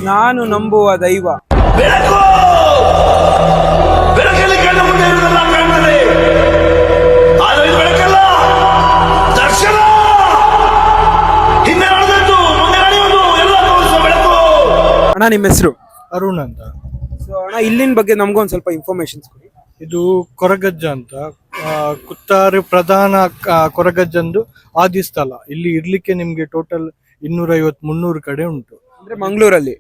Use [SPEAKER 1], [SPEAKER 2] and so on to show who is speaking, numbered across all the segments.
[SPEAKER 1] ನಾನು ನಂಬುವ ದೈವ.
[SPEAKER 2] ಬೆಳಕು ಬೆಳಕಲ್ಲಿ ಕಣ್ಣು ಮುಂದೆ ಇರುವುದಲ್ಲ ಕಾಣ್ತದೆ, ಆದರೆ ಇದು ಬೆಳಕಲ್ಲ, ದರ್ಶನ. ಹಿಂದೆ ನಡೆದದ್ದು ಮುಂದೆ ನಡೆಯುವುದು ಎಲ್ಲ ತೋರಿಸುವ ಬೆಳಕು.
[SPEAKER 1] ಅಣ್ಣ ನಿಮ್ಮ ಹೆಸರು?
[SPEAKER 3] ಅರುಣ್ ಅಂತ.
[SPEAKER 1] ಸೊ ಅಣ್ಣ ಇಲ್ಲಿನ ಬಗ್ಗೆ ನಮಗೊಂದು ಸ್ವಲ್ಪ ಇನ್ಫಾರ್ಮೇಶನ್ಸ್ ಕೊಡಿ.
[SPEAKER 3] ಇದು ಕೊರಗಜ್ಜ ಅಂತ, ಕುತ್ತಾರು ಪ್ರಧಾನ ಕೊರಗಜ್ಜಂದು ಆದಿ ಸ್ಥಳ. ಇಲ್ಲಿ ಇರ್ಲಿಕ್ಕೆ ನಿಮ್ಗೆ ಟೋಟಲ್ 250-300 ಕಡೆ ಉಂಟು.
[SPEAKER 1] ಅಂದ್ರೆ ಮಂಗಳೂರಲ್ಲಿ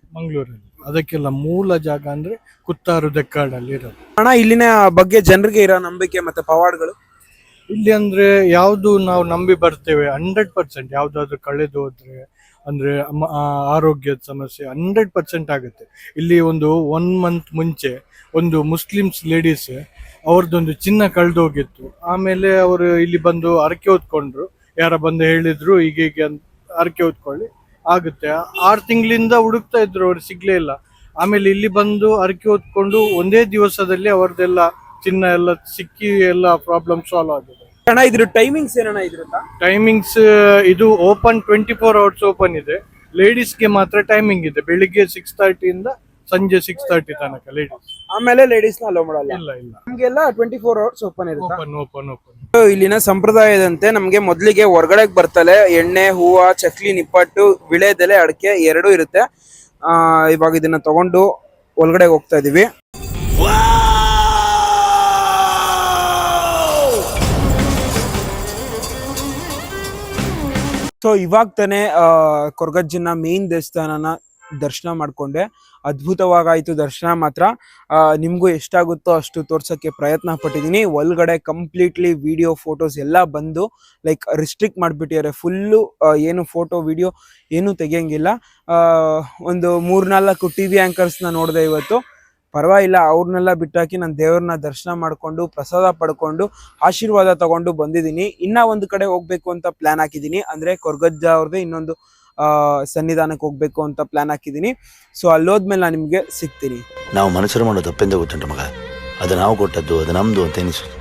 [SPEAKER 3] ಅದಕ್ಕೆಲ್ಲ ಮೂಲ ಜಾಗ ಅಂದ್ರೆ ಕುತ್ತಾರು ದೆಕ್ಕಾಡಲ್ಲಿ ಇರೋದು.
[SPEAKER 1] ಅಣ್ಣ ಇಲ್ಲಿನ ಬಗ್ಗೆ ಜನರಿಗೆ ಇರೋ ನಂಬಿಕೆ ಮತ್ತೆ ಪವಾಡಗಳು?
[SPEAKER 3] ಇಲ್ಲಿ ಅಂದ್ರೆ ಯಾವ್ದು ನಾವು ನಂಬಿ ಬರ್ತೇವೆ 100%, ಯಾವ್ದಾದ್ರು ಕಳೆದು ಹೋದ್ರೆ ಅಂದ್ರೆ ಆರೋಗ್ಯದ ಸಮಸ್ಯೆ 100% ಆಗುತ್ತೆ. ಇಲ್ಲಿ ಒಂದು 1 ಮಂತ್ ಮುಂಚೆ ಒಂದು ಮುಸ್ಲಿಮ್ಸ್ ಲೇಡೀಸ್ ಅವ್ರದ್ದೊಂದು ಚಿನ್ನ ಕಳೆದು ಹೋಗಿತ್ತು. ಆಮೇಲೆ ಅವರು ಇಲ್ಲಿ ಬಂದು ಹರಕೆ ಹೊತ್ಕೊಂಡ್ರು. ಯಾರ ಬಂದು ಹೇಳಿದ್ರು ಹೀಗೆ ಹರಕೆ ಹೊತ್ಕೊಳ್ಳಿ ಆಗುತ್ತೆ. 6 ತಿಂಗಳಿಂದ ಹುಡುಕ್ತಾ ಇದ್ರು, ಅವ್ರು ಸಿಗ್ಲೇ ಇಲ್ಲ. ಆಮೇಲೆ ಇಲ್ಲಿ ಬಂದು ಹರಕೆ ಹೊತ್ಕೊಂಡು ಒಂದೇ ದಿವಸದಲ್ಲಿ ಅವ್ರದ್ದೆಲ್ಲ ಚಿನ್ನ ಎಲ್ಲ ಸಿಕ್ಕಿ ಎಲ್ಲ ಪ್ರಾಬ್ಲಮ್ ಸಾಲ್ವ್ ಆಗಿದೆ.
[SPEAKER 1] ಅಣ್ಣ ಇದ್ರ ಟೈಮಿಂಗ್ಸ್ ಏನಣ್ಣ ಇದ್ರಲ್ಲ?
[SPEAKER 3] ಟೈಮಿಂಗ್ಸ್ ಇದು ಓಪನ್ 24 hours ಓಪನ್ ಇದೆ. ಲೇಡೀಸ್ಗೆ ಮಾತ್ರ ಟೈಮಿಂಗ್ ಇದೆ, ಬೆಳಿಗ್ಗೆ 6:30 ಇಂದ ಸಂಜೆ 6:30 ತನಕ ಲೇಡೀಸ್.
[SPEAKER 1] ಆಮೇಲೆ ಲೇಡೀಸ್ ನ ಅಲೋ ಮಾಡಲ್ಲ?
[SPEAKER 3] ಇಲ್ಲ
[SPEAKER 1] ನಮ್ಗೆಲ್ಲ 24 hours ಓಪನ್ ಇರುತ್ತೆ.
[SPEAKER 3] ಓಪನ್.
[SPEAKER 1] ಇಲ್ಲಿನ ಸಂಪ್ರದಾಯದಂತೆ ನಮ್ಗೆ ಮೊದ್ಲಿಗೆ ಹೊರಗಡೆಗೆ ಬರ್ತಲೆ ಎಣ್ಣೆ, ಹೂವ, ಚಕ್ಲಿ, ನಿಪ್ಪಟ್ಟು, ವಿಳೆದೆಲೆ, ಅಡಕೆ 2 ಇರುತ್ತೆ. ಇವಾಗ ಇದನ್ನ ತಗೊಂಡು ಒಳಗಡೆ ಹೋಗ್ತಾ ಇದೀವಿ. ಸೊ ಇವಾಗ ತಾನೇ ಕೊರಗಜ್ಜನ ಮೇನ್ ದೇವಸ್ಥಾನನ ದರ್ಶನ ಮಾಡ್ಕೊಂಡೆ. ಅದ್ಭುತವಾಗಾಯ್ತು ದರ್ಶನ ಮಾತ್ರ. ನಿಮಗೂ ಎಷ್ಟಾಗುತ್ತೋ ಅಷ್ಟು ತೋರ್ಸೋಕ್ಕೆ ಪ್ರಯತ್ನ ಪಟ್ಟಿದ್ದೀನಿ. ಒಳಗಡೆ ಕಂಪ್ಲೀಟ್ಲಿ ವಿಡಿಯೋ ಫೋಟೋಸ್ ಎಲ್ಲ ಬಂದು ಲೈಕ್ ರಿಸ್ಟ್ರಿಕ್ಟ್ ಮಾಡಿಬಿಟ್ಟಿದ್ದಾರೆ. ಫುಲ್ಲು ಏನು ಫೋಟೋ ವಿಡಿಯೋ ಏನೂ ತೆಗಿಯಂಗಿಲ್ಲ. ಒಂದು 3-4 TV ಆ್ಯಂಕರ್ಸ್ನ ನೋಡಿದೆ ಇವತ್ತು. ಪರವಾಗಿಲ್ಲ, ಅವ್ರನ್ನೆಲ್ಲ ಬಿಟ್ಟಾಕಿ ನಾನು ದೇವ್ರನ್ನ ದರ್ಶನ ಮಾಡಿಕೊಂಡು ಪ್ರಸಾದ ಪಡ್ಕೊಂಡು ಆಶೀರ್ವಾದ ತಗೊಂಡು ಬಂದಿದ್ದೀನಿ. ಇನ್ನೂ ಒಂದು ಕಡೆ ಹೋಗ್ಬೇಕು ಅಂತ ಪ್ಲ್ಯಾನ್ ಹಾಕಿದ್ದೀನಿ. ಅಂದರೆ ಕೊರಗಜ್ಜ ಅವ್ರದ್ದೇ ಇನ್ನೊಂದು ಸನ್ನಿಧಾನಕ್ಕೆ ಹೋಗ್ಬೇಕು ಅಂತ ಪ್ಲಾನ್ ಹಾಕಿದ್ದೀನಿ. ಸೊ ಅಲ್ಲೋದ್ಮೇಲೆ ನಾನು ನಿಮಗೆ ಸಿಗ್ತೀನಿ.
[SPEAKER 4] ನಾವು ಮನುಷ್ಯರು ಮಾಡೋ ತಪ್ಪೆಂದ ಗೊತ್ತುಂಟು ಮಗ, ಅದು ನಾವು ಕೊಟ್ಟದ್ದು, ಅದು ನಮ್ದು ಅಂತ ಎನಿಸೋದು.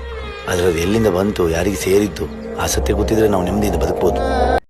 [SPEAKER 4] ಆದರೆ ಅದು ಎಲ್ಲಿಂದ ಬಂತು, ಯಾರಿಗೆ ಸೇರಿದ್ದು, ಆ ಸತ್ಯ ಗೊತ್ತಿದ್ರೆ ನಾವು ನೆಮ್ಮದಿಯಿಂದ ಬದುಕ್ಬೋದು.